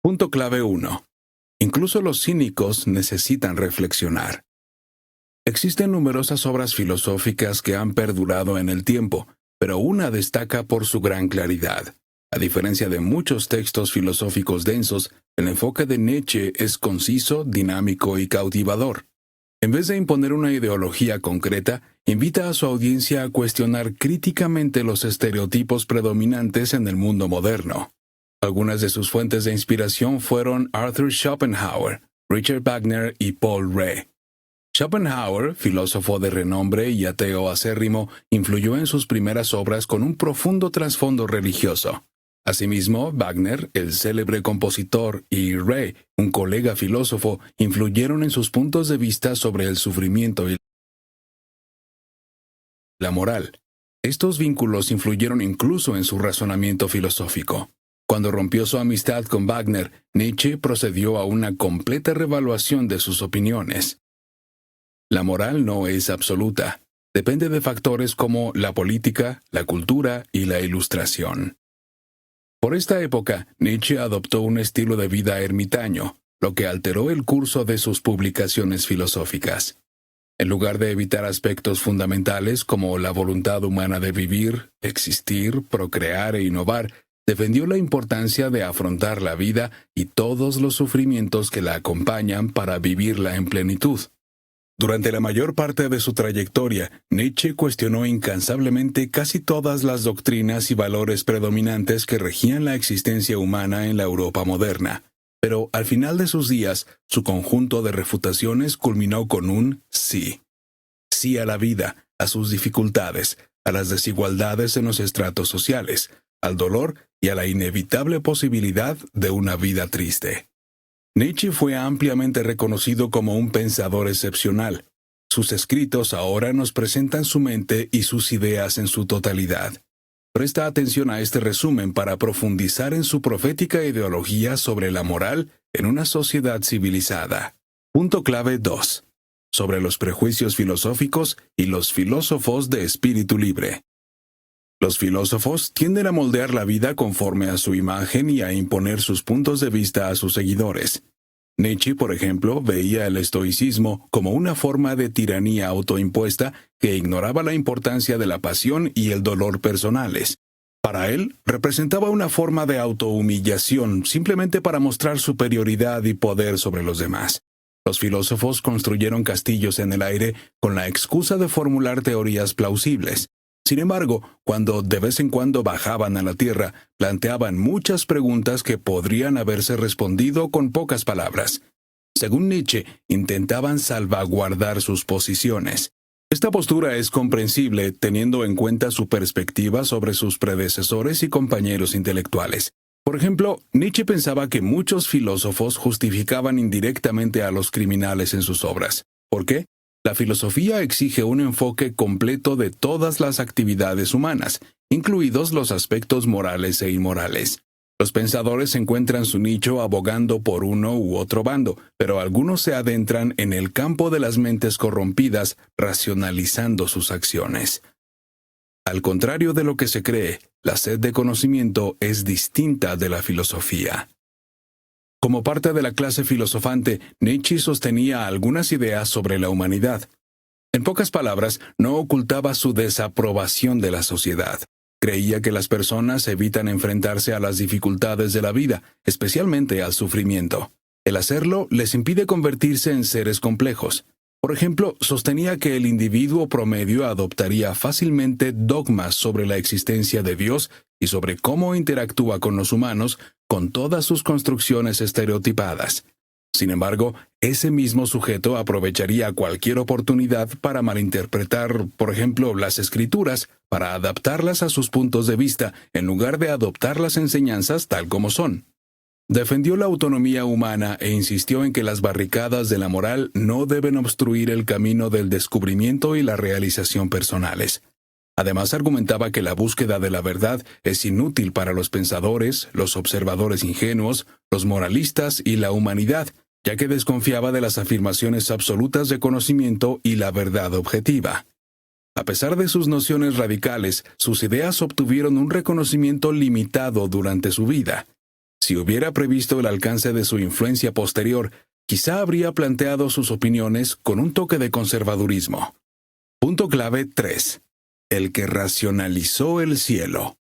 Punto clave 1. Incluso los cínicos necesitan reflexionar. Existen numerosas obras filosóficas que han perdurado en el tiempo, pero una destaca por su gran claridad. A diferencia de muchos textos filosóficos densos, el enfoque de Nietzsche es conciso, dinámico y cautivador. En vez de imponer una ideología concreta, invita a su audiencia a cuestionar críticamente los estereotipos predominantes en el mundo moderno. Algunas de sus fuentes de inspiración fueron Arthur Schopenhauer, Richard Wagner y Paul Rée. Schopenhauer, filósofo de renombre y ateo acérrimo, influyó en sus primeras obras con un profundo trasfondo religioso. Asimismo, Wagner, el célebre compositor, y Rée, un colega filósofo, influyeron en sus puntos de vista sobre el sufrimiento y la moral. Estos vínculos influyeron incluso en su razonamiento filosófico. Cuando rompió su amistad con Wagner, Nietzsche procedió a una completa revaluación de sus opiniones. La moral no es absoluta. Depende de factores como la política, la cultura y la ilustración. Por esta época, Nietzsche adoptó un estilo de vida ermitaño, lo que alteró el curso de sus publicaciones filosóficas. En lugar de evitar aspectos fundamentales como la voluntad humana de vivir, existir, procrear e innovar, defendió la importancia de afrontar la vida y todos los sufrimientos que la acompañan para vivirla en plenitud. Durante la mayor parte de su trayectoria, Nietzsche cuestionó incansablemente casi todas las doctrinas y valores predominantes que regían la existencia humana en la Europa moderna. Pero al final de sus días, su conjunto de refutaciones culminó con un sí. Sí a la vida, a sus dificultades, a las desigualdades en los estratos sociales, al dolor y a la inevitable posibilidad de una vida triste. Nietzsche fue ampliamente reconocido como un pensador excepcional. Sus escritos ahora nos presentan su mente y sus ideas en su totalidad. Presta atención a este resumen para profundizar en su profética ideología sobre la moral en una sociedad civilizada. Punto clave 2. Sobre los prejuicios filosóficos y los filósofos de espíritu libre. Los filósofos tienden a moldear la vida conforme a su imagen y a imponer sus puntos de vista a sus seguidores. Nietzsche, por ejemplo, veía el estoicismo como una forma de tiranía autoimpuesta que ignoraba la importancia de la pasión y el dolor personales. Para él, representaba una forma de autohumillación simplemente para mostrar superioridad y poder sobre los demás. Los filósofos construyeron castillos en el aire con la excusa de formular teorías plausibles. Sin embargo, cuando de vez en cuando bajaban a la tierra, planteaban muchas preguntas que podrían haberse respondido con pocas palabras. Según Nietzsche, intentaban salvaguardar sus posiciones. Esta postura es comprensible teniendo en cuenta su perspectiva sobre sus predecesores y compañeros intelectuales. Por ejemplo, Nietzsche pensaba que muchos filósofos justificaban indirectamente a los criminales en sus obras. ¿Por qué? La filosofía exige un enfoque completo de todas las actividades humanas, incluidos los aspectos morales e inmorales. Los pensadores encuentran su nicho abogando por uno u otro bando, pero algunos se adentran en el campo de las mentes corrompidas, racionalizando sus acciones. Al contrario de lo que se cree, la sed de conocimiento es distinta de la filosofía. Como parte de la clase filosofante, Nietzsche sostenía algunas ideas sobre la humanidad. En pocas palabras, no ocultaba su desaprobación de la sociedad. Creía que las personas evitan enfrentarse a las dificultades de la vida, especialmente al sufrimiento. El hacerlo les impide convertirse en seres complejos. Por ejemplo, sostenía que el individuo promedio adoptaría fácilmente dogmas sobre la existencia de Dios y sobre cómo interactúa con los humanos con todas sus construcciones estereotipadas. Sin embargo, ese mismo sujeto aprovecharía cualquier oportunidad para malinterpretar, por ejemplo, las escrituras, para adaptarlas a sus puntos de vista, en lugar de adoptar las enseñanzas tal como son. Defendió la autonomía humana e insistió en que las barricadas de la moral no deben obstruir el camino del descubrimiento y la realización personales. Además, argumentaba que la búsqueda de la verdad es inútil para los pensadores, los observadores ingenuos, los moralistas y la humanidad, ya que desconfiaba de las afirmaciones absolutas de conocimiento y la verdad objetiva. A pesar de sus nociones radicales, sus ideas obtuvieron un reconocimiento limitado durante su vida. si hubiera previsto el alcance de su influencia posterior, quizá habría planteado sus opiniones con un toque de conservadurismo. Punto clave 3. El que racionalizó el cielo.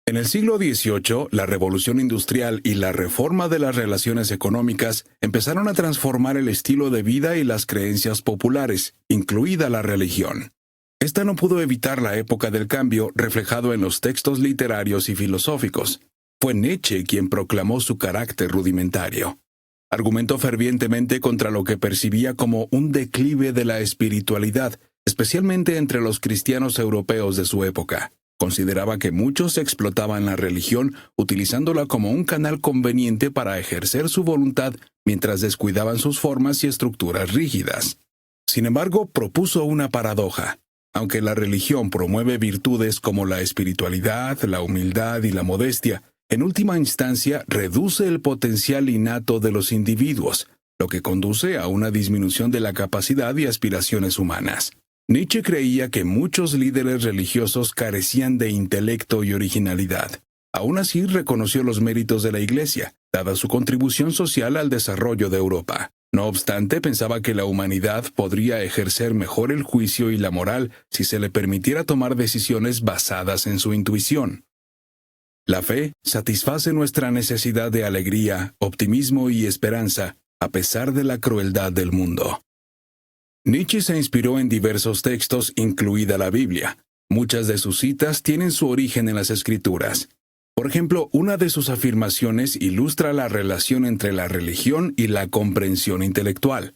En el siglo XVIII, la revolución industrial y la reforma de las relaciones económicas empezaron a transformar el estilo de vida y las creencias populares, incluida la religión. Esta no pudo evitar la época del cambio reflejado en los textos literarios y filosóficos. Fue Nietzsche quien proclamó su carácter rudimentario. Argumentó fervientemente contra lo que percibía como un declive de la espiritualidad, especialmente entre los cristianos europeos de su época. Consideraba que muchos explotaban la religión utilizándola como un canal conveniente para ejercer su voluntad mientras descuidaban sus formas y estructuras rígidas. Sin embargo, propuso una paradoja. Aunque la religión promueve virtudes como la espiritualidad, la humildad y la modestia, en última instancia reduce el potencial innato de los individuos, lo que conduce a una disminución de la capacidad y aspiraciones humanas. Nietzsche creía que muchos líderes religiosos carecían de intelecto y originalidad. Aún así, reconoció los méritos de la Iglesia, dada su contribución social al desarrollo de Europa. No obstante, pensaba que la humanidad podría ejercer mejor el juicio y la moral si se le permitiera tomar decisiones basadas en su intuición. La fe satisface nuestra necesidad de alegría, optimismo y esperanza, a pesar de la crueldad del mundo. Nietzsche se inspiró en diversos textos, incluida la Biblia. Muchas de sus citas tienen su origen en las Escrituras. Por ejemplo, una de sus afirmaciones ilustra la relación entre la religión y la comprensión intelectual.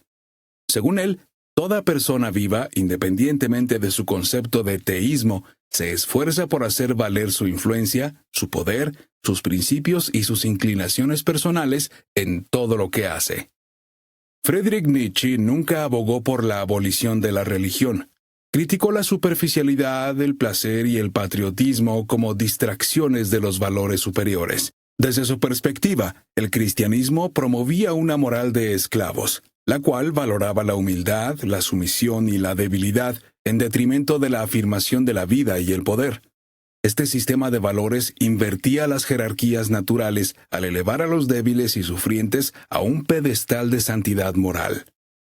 Según él, toda persona viva, independientemente de su concepto de teísmo, se esfuerza por hacer valer su influencia, su poder, sus principios y sus inclinaciones personales en todo lo que hace. Friedrich Nietzsche nunca abogó por la abolición de la religión. Criticó la superficialidad, el placer y el patriotismo como distracciones de los valores superiores. Desde su perspectiva, el cristianismo promovía una moral de esclavos, la cual valoraba la humildad, la sumisión y la debilidad en detrimento de la afirmación de la vida y el poder. Este sistema de valores invertía las jerarquías naturales al elevar a los débiles y sufrientes a un pedestal de santidad moral.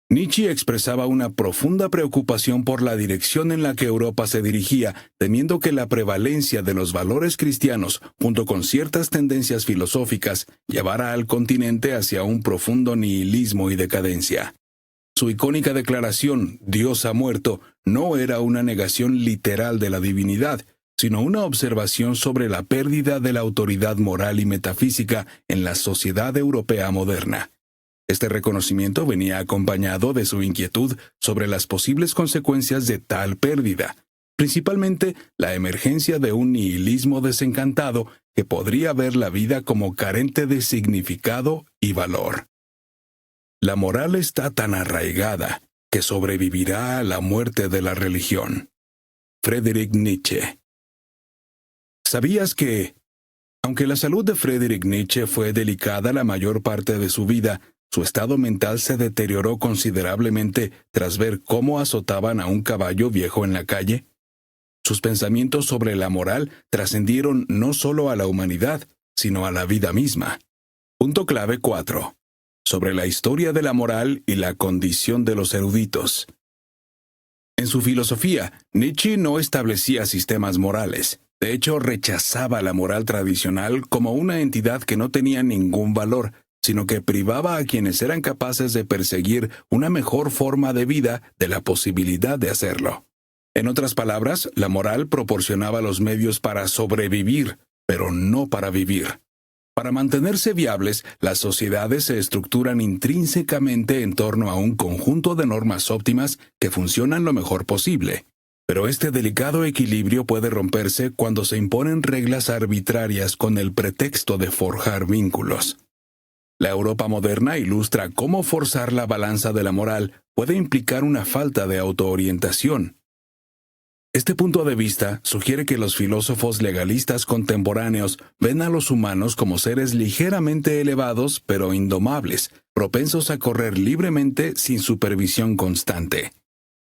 Nietzsche expresaba una profunda preocupación por la dirección en la que Europa se dirigía, temiendo que la prevalencia de los valores cristianos, junto con ciertas tendencias filosóficas, llevara al continente hacia un profundo nihilismo y decadencia. Su icónica declaración, «Dios ha muerto», no era una negación literal de la divinidad, sino una observación sobre la pérdida de la autoridad moral y metafísica en la sociedad europea moderna. Este reconocimiento venía acompañado de su inquietud sobre las posibles consecuencias de tal pérdida, principalmente la emergencia de un nihilismo desencantado que podría ver la vida como carente de significado y valor. La moral está tan arraigada que sobrevivirá a la muerte de la religión. Friedrich Nietzsche. ¿Sabías que, aunque la salud de Friedrich Nietzsche fue delicada la mayor parte de su vida, su estado mental se deterioró considerablemente tras ver cómo azotaban a un caballo viejo en la calle? Sus pensamientos sobre la moral trascendieron no solo a la humanidad, sino a la vida misma. Punto clave 4. Sobre la historia de la moral y la condición de los eruditos. En su filosofía, Nietzsche no establecía sistemas morales. De hecho, rechazaba la moral tradicional como una entidad que no tenía ningún valor, sino que privaba a quienes eran capaces de perseguir una mejor forma de vida de la posibilidad de hacerlo. En otras palabras, la moral proporcionaba los medios para sobrevivir, pero no para vivir. Para mantenerse viables, las sociedades se estructuran intrínsecamente en torno a un conjunto de normas óptimas que funcionan lo mejor posible. Pero este delicado equilibrio puede romperse cuando se imponen reglas arbitrarias con el pretexto de forjar vínculos. La Europa moderna ilustra cómo forzar la balanza de la moral puede implicar una falta de autoorientación. Este punto de vista sugiere que los filósofos legalistas contemporáneos ven a los humanos como seres ligeramente elevados pero indomables, propensos a correr libremente sin supervisión constante.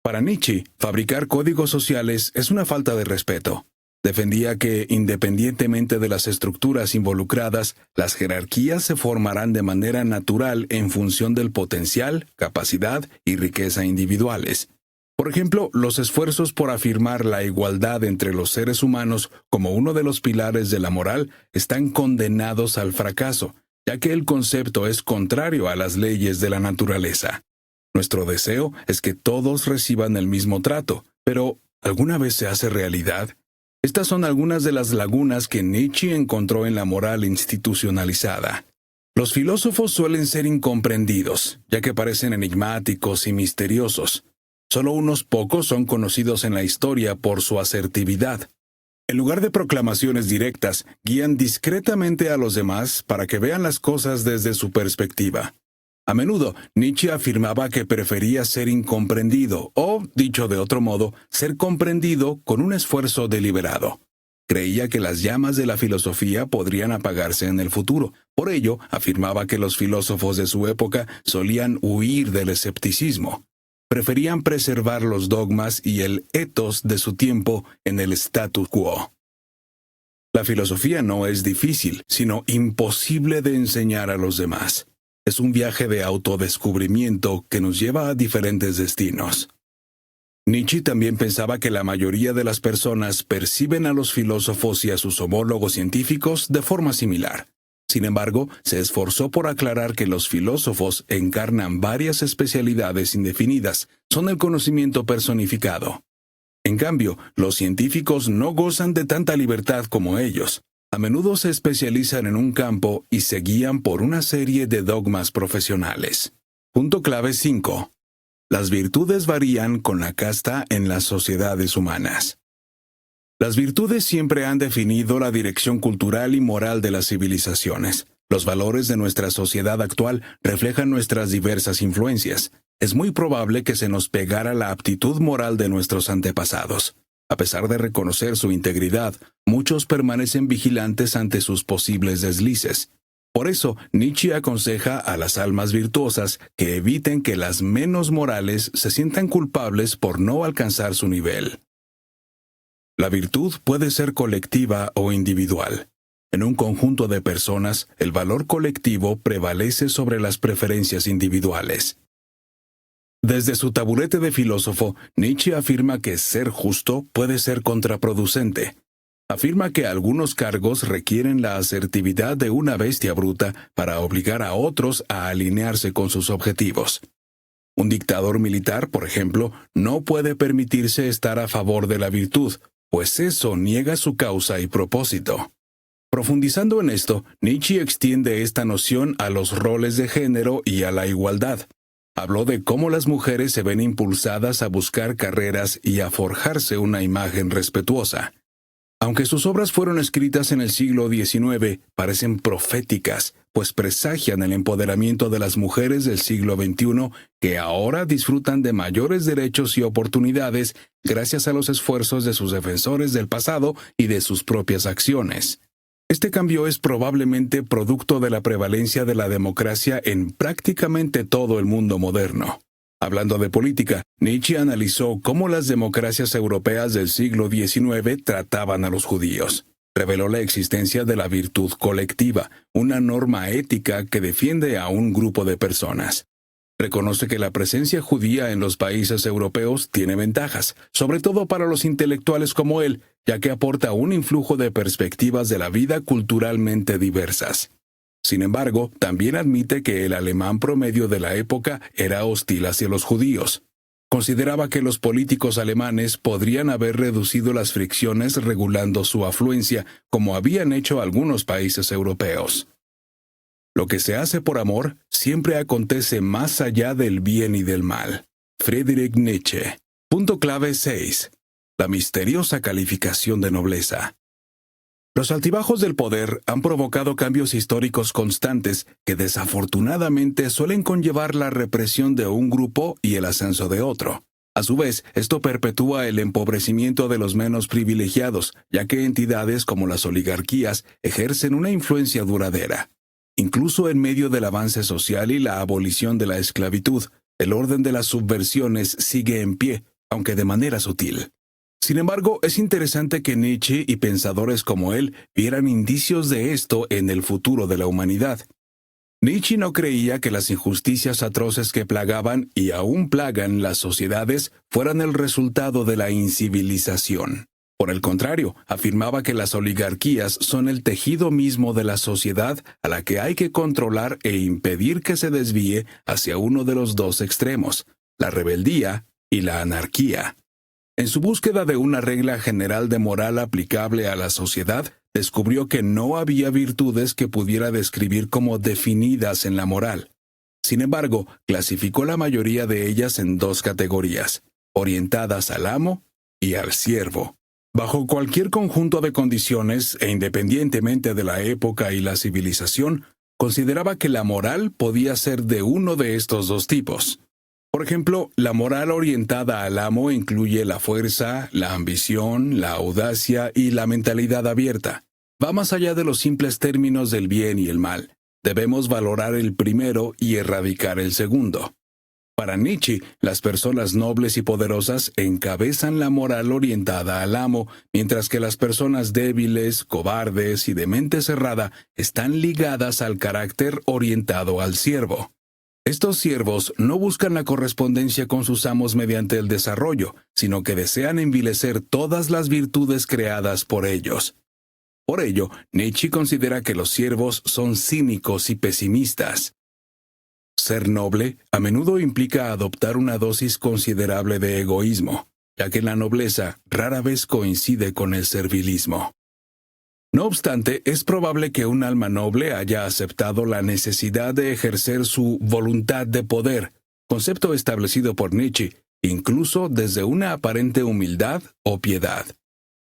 Para Nietzsche, fabricar códigos sociales es una falta de respeto. Defendía que, independientemente de las estructuras involucradas, las jerarquías se formarán de manera natural en función del potencial, capacidad y riqueza individuales. Por ejemplo, los esfuerzos por afirmar la igualdad entre los seres humanos como uno de los pilares de la moral están condenados al fracaso, ya que el concepto es contrario a las leyes de la naturaleza. Nuestro deseo es que todos reciban el mismo trato, pero ¿alguna vez se hace realidad? Estas son algunas de las lagunas que Nietzsche encontró en la moral institucionalizada. Los filósofos suelen ser incomprendidos, ya que parecen enigmáticos y misteriosos. Solo unos pocos son conocidos en la historia por su asertividad. En lugar de proclamaciones directas, guían discretamente a los demás para que vean las cosas desde su perspectiva. A menudo, Nietzsche afirmaba que prefería ser incomprendido o, dicho de otro modo, ser comprendido con un esfuerzo deliberado. Creía que las llamas de la filosofía podrían apagarse en el futuro. Por ello, afirmaba que los filósofos de su época solían huir del escepticismo. Preferían preservar los dogmas y el ethos de su tiempo en el status quo. La filosofía no es difícil, sino imposible de enseñar a los demás. Es un viaje de autodescubrimiento que nos lleva a diferentes destinos. Nietzsche también pensaba que la mayoría de las personas perciben a los filósofos y a sus homólogos científicos de forma similar. Sin embargo, se esforzó por aclarar que los filósofos encarnan varias especialidades indefinidas, son el conocimiento personificado. En cambio, los científicos no gozan de tanta libertad como ellos. A menudo se especializan en un campo y se guían por una serie de dogmas profesionales. Punto clave 5. Las virtudes varían con la casta en las sociedades humanas. Las virtudes siempre han definido la dirección cultural y moral de las civilizaciones. Los valores de nuestra sociedad actual reflejan nuestras diversas influencias. Es muy probable que se nos pegara la aptitud moral de nuestros antepasados. A pesar de reconocer su integridad, muchos permanecen vigilantes ante sus posibles deslices. Por eso, Nietzsche aconseja a las almas virtuosas que eviten que las menos morales se sientan culpables por no alcanzar su nivel. La virtud puede ser colectiva o individual. En un conjunto de personas, el valor colectivo prevalece sobre las preferencias individuales. Desde su taburete de filósofo, Nietzsche afirma que ser justo puede ser contraproducente. Afirma que algunos cargos requieren la asertividad de una bestia bruta para obligar a otros a alinearse con sus objetivos. Un dictador militar, por ejemplo, no puede permitirse estar a favor de la virtud, pues eso niega su causa y propósito. Profundizando en esto, Nietzsche extiende esta noción a los roles de género y a la igualdad. Habló de cómo las mujeres se ven impulsadas a buscar carreras y a forjarse una imagen respetuosa. Aunque sus obras fueron escritas en el siglo XIX, parecen proféticas, pues presagian el empoderamiento de las mujeres del siglo XXI que ahora disfrutan de mayores derechos y oportunidades gracias a los esfuerzos de sus defensores del pasado y de sus propias acciones. Este cambio es probablemente producto de la prevalencia de la democracia en prácticamente todo el mundo moderno. Hablando de política, Nietzsche analizó cómo las democracias europeas del siglo XIX trataban a los judíos. Reveló la existencia de la virtud colectiva, una norma ética que defiende a un grupo de personas. Reconoce que la presencia judía en los países europeos tiene ventajas, sobre todo para los intelectuales como él, ya que aporta un influjo de perspectivas de la vida culturalmente diversas. Sin embargo, también admite que el alemán promedio de la época era hostil hacia los judíos. Consideraba que los políticos alemanes podrían haber reducido las fricciones regulando su afluencia, como habían hecho algunos países europeos. Lo que se hace por amor siempre acontece más allá del bien y del mal. Friedrich Nietzsche. Punto clave 6. La misteriosa calificación de nobleza. Los altibajos del poder han provocado cambios históricos constantes que desafortunadamente suelen conllevar la represión de un grupo y el ascenso de otro. A su vez, esto perpetúa el empobrecimiento de los menos privilegiados, ya que entidades como las oligarquías ejercen una influencia duradera. Incluso en medio del avance social y la abolición de la esclavitud, el orden de las subversiones sigue en pie, aunque de manera sutil. Sin embargo, es interesante que Nietzsche y pensadores como él vieran indicios de esto en el futuro de la humanidad. Nietzsche no creía que las injusticias atroces que plagaban y aún plagan las sociedades fueran el resultado de la incivilización. Por el contrario, afirmaba que las oligarquías son el tejido mismo de la sociedad a la que hay que controlar e impedir que se desvíe hacia uno de los dos extremos, la rebeldía y la anarquía. En su búsqueda de una regla general de moral aplicable a la sociedad, descubrió que no había virtudes que pudiera describir como definidas en la moral. Sin embargo, clasificó la mayoría de ellas en dos categorías, orientadas al amo y al siervo. Bajo cualquier conjunto de condiciones e independientemente de la época y la civilización, consideraba que la moral podía ser de uno de estos dos tipos. Por ejemplo, la moral orientada al amo incluye la fuerza, la ambición, la audacia y la mentalidad abierta. Va más allá de los simples términos del bien y el mal. Debemos valorar el primero y erradicar el segundo. Para Nietzsche, las personas nobles y poderosas encabezan la moral orientada al amo, mientras que las personas débiles, cobardes y de mente cerrada están ligadas al carácter orientado al siervo. Estos siervos no buscan la correspondencia con sus amos mediante el desarrollo, sino que desean envilecer todas las virtudes creadas por ellos. Por ello, Nietzsche considera que los siervos son cínicos y pesimistas. Ser noble a menudo implica adoptar una dosis considerable de egoísmo, ya que la nobleza rara vez coincide con el servilismo. No obstante, es probable que un alma noble haya aceptado la necesidad de ejercer su voluntad de poder, concepto establecido por Nietzsche, incluso desde una aparente humildad o piedad.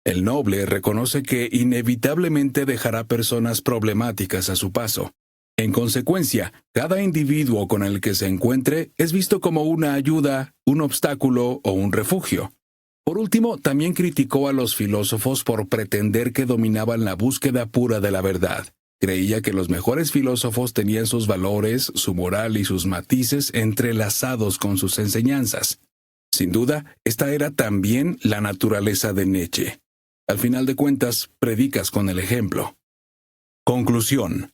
El noble reconoce que inevitablemente dejará personas problemáticas a su paso. En consecuencia, cada individuo con el que se encuentre es visto como una ayuda, un obstáculo o un refugio. Por último, también criticó a los filósofos por pretender que dominaban la búsqueda pura de la verdad. Creía que los mejores filósofos tenían sus valores, su moral y sus matices entrelazados con sus enseñanzas. Sin duda, esta era también la naturaleza de Nietzsche. Al final de cuentas, predicas con el ejemplo. Conclusión.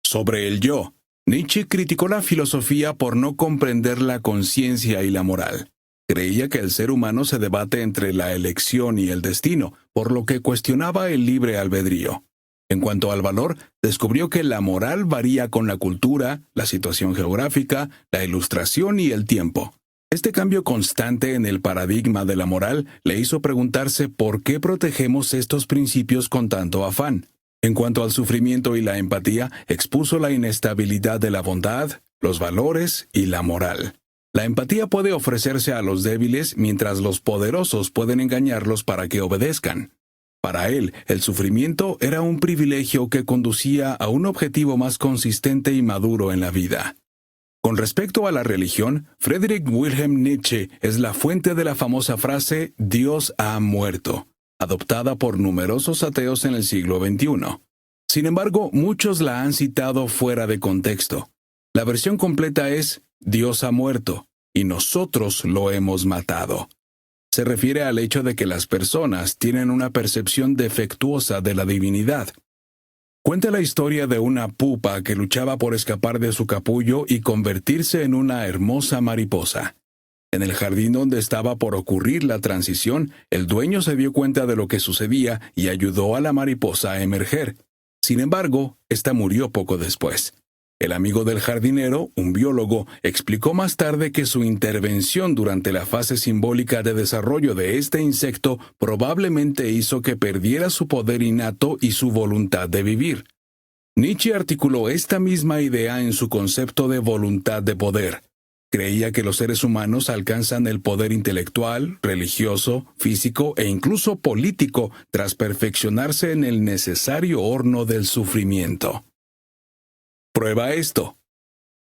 Sobre el yo, Nietzsche criticó la filosofía por no comprender la conciencia y la moral. Creía que el ser humano se debate entre la elección y el destino, por lo que cuestionaba el libre albedrío. En cuanto al valor, descubrió que la moral varía con la cultura, la situación geográfica, la ilustración y el tiempo. Este cambio constante en el paradigma de la moral le hizo preguntarse por qué protegemos estos principios con tanto afán. En cuanto al sufrimiento y la empatía, expuso la inestabilidad de la bondad, los valores y la moral. La empatía puede ofrecerse a los débiles mientras los poderosos pueden engañarlos para que obedezcan. Para él, el sufrimiento era un privilegio que conducía a un objetivo más consistente y maduro en la vida. Con respecto a la religión, Friedrich Wilhelm Nietzsche es la fuente de la famosa frase «Dios ha muerto», adoptada por numerosos ateos en el siglo XXI. Sin embargo, muchos la han citado fuera de contexto. La versión completa es «Dios ha muerto, y nosotros lo hemos matado». Se refiere al hecho de que las personas tienen una percepción defectuosa de la divinidad. Cuenta la historia de una pupa que luchaba por escapar de su capullo y convertirse en una hermosa mariposa. En el jardín donde estaba por ocurrir la transición, el dueño se dio cuenta de lo que sucedía y ayudó a la mariposa a emerger. Sin embargo, esta murió poco después. El amigo del jardinero, un biólogo, explicó más tarde que su intervención durante la fase simbólica de desarrollo de este insecto probablemente hizo que perdiera su poder innato y su voluntad de vivir. Nietzsche articuló esta misma idea en su concepto de voluntad de poder. Creía que los seres humanos alcanzan el poder intelectual, religioso, físico e incluso político tras perfeccionarse en el necesario horno del sufrimiento. Prueba esto.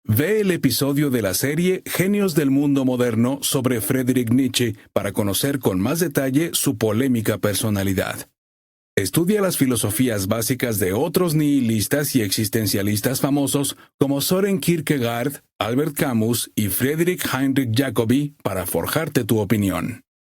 Ve el episodio de la serie Genios del Mundo Moderno sobre Friedrich Nietzsche para conocer con más detalle su polémica personalidad. Estudia las filosofías básicas de otros nihilistas y existencialistas famosos como Søren Kierkegaard, Albert Camus y Friedrich Heinrich Jacobi para forjarte tu opinión.